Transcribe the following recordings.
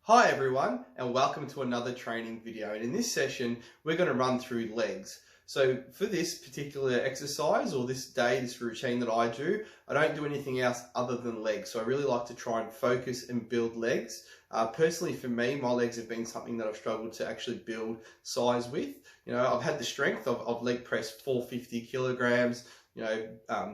Hi everyone, and welcome to another training video. And in this session, we're going to run through legs. So for this particular exercise or this day, this routine that I do, I don't do anything else other than legs. So I really like to try and focus and build legs. Personally for me, my legs have been something that I've struggled to actually build size with. I've had the strength of leg press 450 kilograms,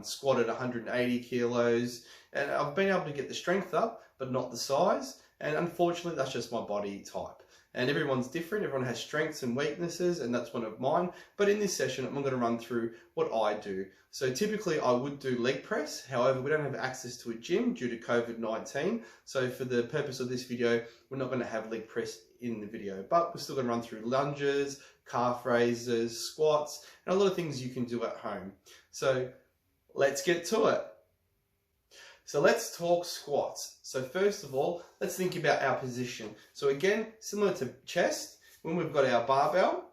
squatted 180 kilos, and I've been able to get the strength up, but not the size. And unfortunately, that's just my body type. And everyone's different. Everyone has strengths and weaknesses, and that's one of mine. But in this session, I'm going to run through what I do. So typically, I would do leg press. However, we don't have access to a gym due to COVID-19. So for the purpose of this video, we're not going to have leg press in the video. But we're still going to run through lunges, calf raises, squats, and a lot of things you can do at home. So let's get to it. So let's talk squats. So first of all, let's think about our position. So again, similar to chest, when we've got our barbell,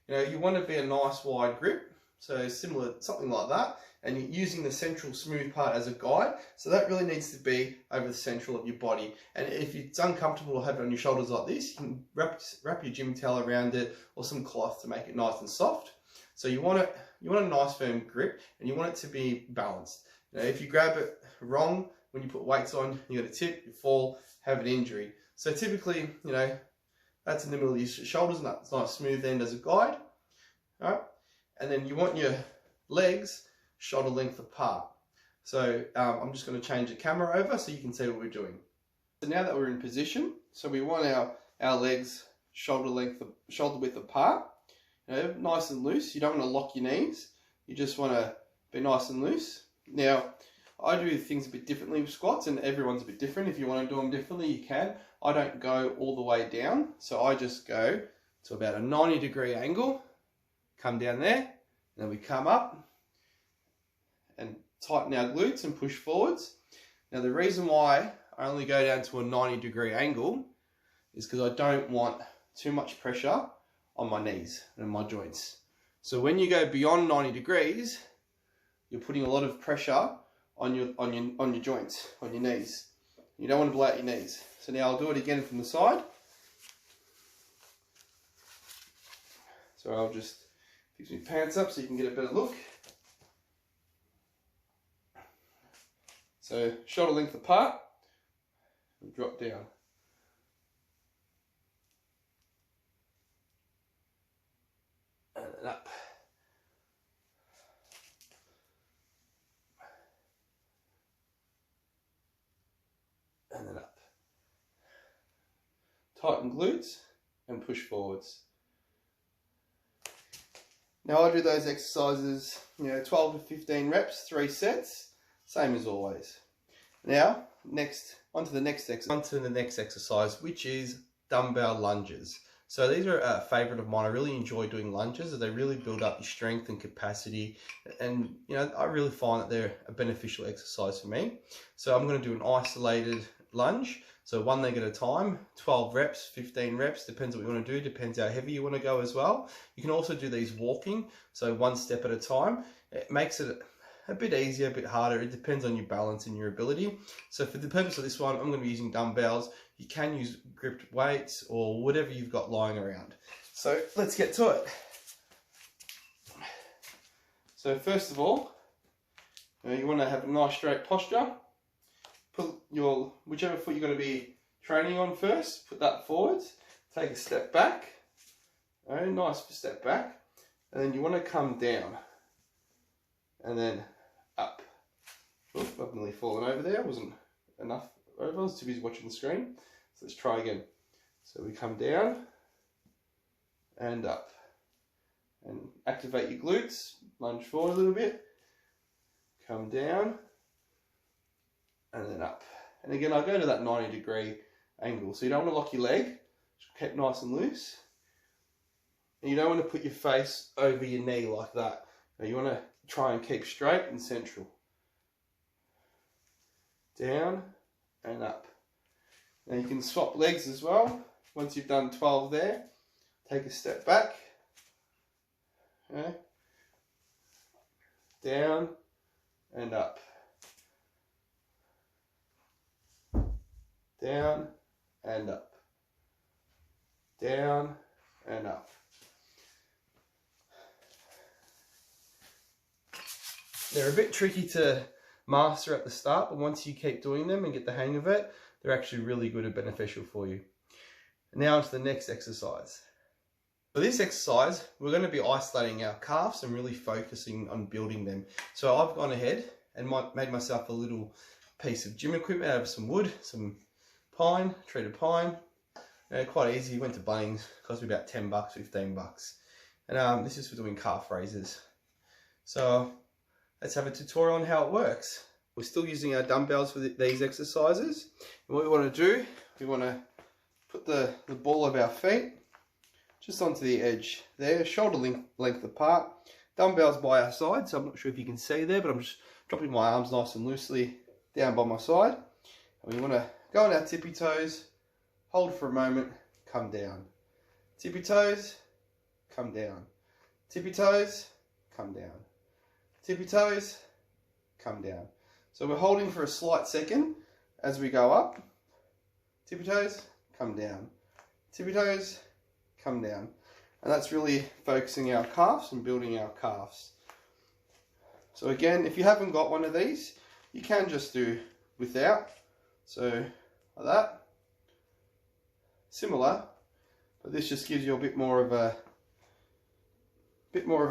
you want to be a nice wide grip. So similar, something like that. And you're using the central smooth part as a guide. So that really needs to be over the central of your body. And if it's uncomfortable to have it on your shoulders like this, you can wrap your gym towel around it or some cloth to make it nice and soft. So you want a nice firm grip and you want it to be balanced. If you grab it wrong when you put weights on, you're going to tip, you fall, have an injury. So typically, that's in the middle of your shoulders and that's a nice smooth end as a guide. All right? And then you want your legs shoulder length apart. So I'm just going to change the camera over so you can see what we're doing. So now that we're in position, so we want our legs shoulder width apart. Nice and loose. You don't want to lock your knees. You just want to be nice and loose. Now, I do things a bit differently with squats, and everyone's a bit different. If you want to do them differently, you can. I don't go all the way down, so I just go to about a 90-degree angle, come down there, and then we come up and tighten our glutes and push forwards. Now, the reason why I only go down to a 90-degree angle is because I don't want too much pressure on my knees and my joints. So when you go beyond 90 degrees, you're putting a lot of pressure on your joints, on your knees. You don't want to blow out your knees. So now I'll do it again from the side. So I'll just fix my pants up so you can get a better look. So shoulder length apart, and drop down. And then up. And then up. Tighten glutes and push forwards. Now I do those exercises, 12 to 15 reps, 3 sets, same as always. Now, onto the next exercise, which is dumbbell lunges. So these are a favourite of mine. I really enjoy doing lunges as they really build up your strength and capacity. And, I really find that they're a beneficial exercise for me. So I'm going to do an isolated lunge. So one leg at a time, 12 reps, 15 reps, depends what you want to do, depends how heavy you want to go as well. You can also do these walking, so one step at a time. It makes it a bit easier, a bit harder. It depends on your balance and your ability. So for the purpose of this one, I'm going to be using dumbbells. You can use gripped weights or whatever you've got lying around. So let's get to it. So first of all, you want to have a nice straight posture. Put whichever foot you're going to be training on first, put that forwards. Take a step back. Very nice step back. And then you want to come down. And then up. Oop, I've nearly fallen over there. Wasn't enough over. I was too busy watching the screen. So let's try again. So we come down and up. And activate your glutes. Lunge forward a little bit. Come down. And then up. And again, I go to that 90-degree angle. So you don't want to lock your leg. Just keep nice and loose. And you don't want to put your face over your knee like that. Now you want to try and keep straight and central. Down and up. Now you can swap legs as well. Once you've done 12 there, take a step back. Okay. Down and up. Down and up. down and up. They're a bit tricky to master at the start, but once you keep doing them and get the hang of it, they're actually really good and beneficial for you. Now onto the next exercise. For this exercise, we're going to be isolating our calves and really focusing on building them. So I've gone ahead and made myself a little piece of gym equipment out of some wood, some pine, treated pine. Quite easy, went to Bunnings, cost me about 10 bucks, 15 bucks. And this is for doing calf raises. So let's have a tutorial on how it works. We're still using our dumbbells for these exercises. And what we want to do, we want to put the ball of our feet just onto the edge there, shoulder length apart. Dumbbells by our side, so I'm not sure if you can see there, but I'm just dropping my arms nice and loosely down by my side. And we want to go on our tippy toes, hold for a moment, come down. Tippy toes, come down. Tippy toes, come down. Tippy toes, come down. So we're holding for a slight second as we go up. Tippy toes, come down. Tippy toes, come down. And that's really focusing our calves and building our calves. So again, if you haven't got one of these, you can just do without. So like that. Similar, but this just gives you a bit more of a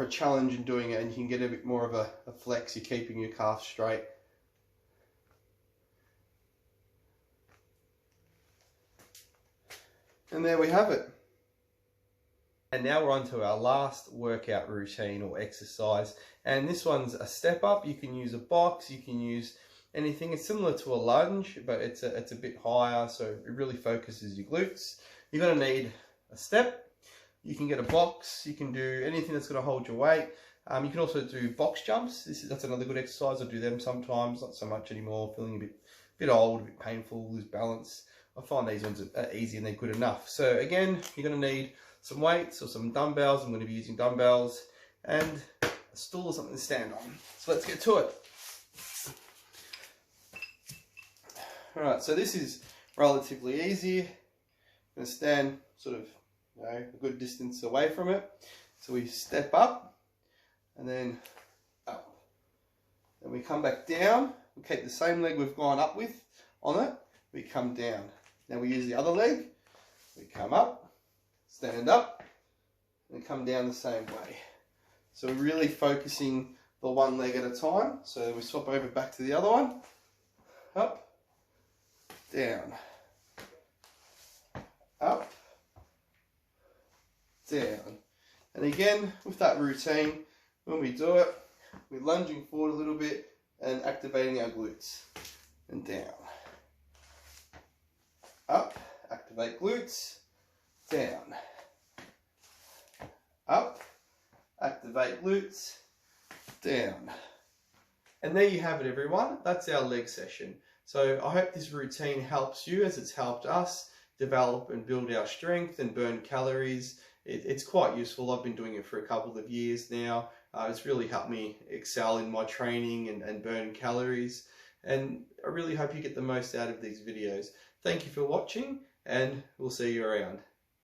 challenge in doing it, and you can get a bit more of a flex. You're keeping your calf straight. And there we have it. And now we're on to our last workout routine or exercise. And this one's a step up. You can use a box, you can use anything. It's similar to a lunge, but it's a bit higher, so it really focuses your glutes. You're gonna need a step. You can get a box, you can do anything that's gonna hold your weight. You can also do box jumps. That's another good exercise. I do them sometimes, not so much anymore, feeling a bit old, a bit painful, lose balance. I find these ones are easy and they're good enough. So again, you're gonna need some weights or some dumbbells. I'm going to be using dumbbells and a stool or something to stand on. So let's get to it. Alright, so this is relatively easy. I'm going to stand sort of a good distance away from it. So we step up and then up. Then we come back down. We keep the same leg we've gone up with on it. We come down. Now we use the other leg. We come up. Stand up and come down the same way. So we're really focusing the one leg at a time. So we swap over back to the other one. Up, down, up, down. And again, with that routine, when we do it, we're lunging forward a little bit and activating our glutes. And down. Up, activate glutes. Down, up, activate glutes, down. And there you have it, everyone. That's our leg session. So I hope this routine helps you as it's helped us develop and build our strength and burn calories. It's quite useful. I've been doing it for a couple of years now. It's really helped me excel in my training and burn calories. And I really hope you get the most out of these videos. Thank you for watching, and we'll see you around.